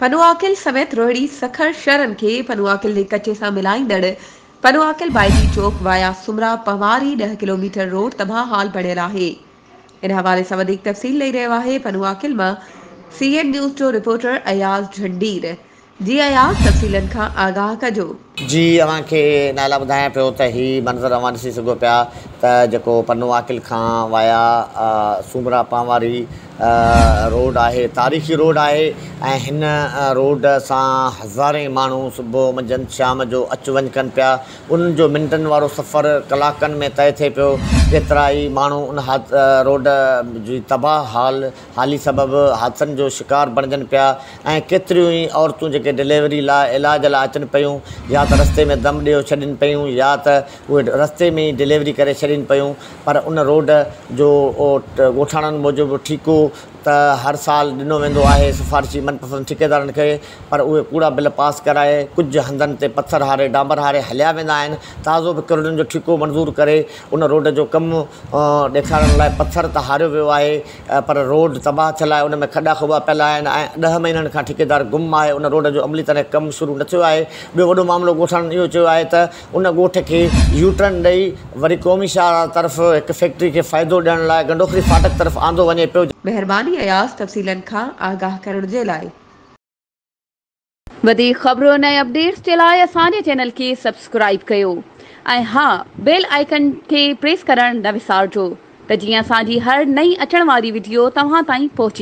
पनुआकिल समेत रोहिड़ी सखर शहरन के पनुआकिल ने कच्चे सां मिलाईंदड़ पनुआकिल बाइजी चौक वाया सुमरा पवारी 10 किलोमीटर रोड तबाह हाल बणियल आहे। इन हवाले सां वधीक तफ़सील ॾेई रहियो आहे पनुआकिल मां CN न्यूज़ जो रिपोर्टर अयाज़ झंडीर। जी अयाज़, तफ़सीलन खां आगाह कजो। जी अवांखे नाला ॿुधायां पियो त ही मंज़र अवां ॾिसी सघो पिया त जेको पनुआकिल खां वाया सुमरा पावारी रोड आहे, तारीख़ी रोड आहे ऐं हिन रोड सां हज़ारे माण्हू सुबुह मंझंदि शाम जो अचु वञु कनि पिया। उन्हनि जो मिंटनि वारो सफ़र कलाकनि में तय थिए पियो। केतिरा ई माण्हू उन रोड जी तबाह हाली सबबु हादसनि जो शिकार बणिजनि पिया ऐं केतिरियूं ई औरतूं जेके डिलीवरी लाइ इलाज लाइ अचनि पियूं या त रस्ते में दम ॾियो छॾनि पियूं या त उहे रस्ते में ई डिलीवरी करे छॾनि पियूं। पर उन रोड जो ॻोठाणनि मूजिबि ठीकु त हर साल ॾिनो वेंदो आहे सिफ़ारिशी मनपसंद ठेकेदारनि खे, पर उहे कूड़ा बिल पास कराए कुझु हंधनि ते पथर हारे डांबर हारे हलिया वेंदा आहिनि। ताज़ो बि किरोड़नि जो ठीको मंज़ूरु करे उन रोड जो कमु ॾेखारण लाइ पथर त हारियो वियो आहे, पर रोड तबाह थियल आहे, उन में खॾा खुॿा पियल आहिनि ऐं 10 महीननि खां ठेकेदार गुम आहे। उन रोड जो अमली तरह कमु शुरू न थियो आहे। ॿियो वॾो मामिलो ॻोठाणनि इहो चयो आहे त उन ॻोठ खे यूटर्न ॾेई वरी क़ौमी शाहराह तरफ़ हिकु फैक्ट्री खे फ़ाइदो ॾियण लाइ गंडोखरी फाटक तरफ़ आंदो वञे पियो। मेहरबानी अयाज़, तफ़सीलन खां आगाह करण जे लाइ। वधीक ख़बरुनि ऐं अपडेट्स जे लाइ असांजे चैनल खे सब्सक्राइब कयो ऐं हा, बेल आइकन खे प्रेस करण न विसारिजो त जीअं असांजी हर नई अचण वारी वीडियो तव्हां ताईं पहुचे।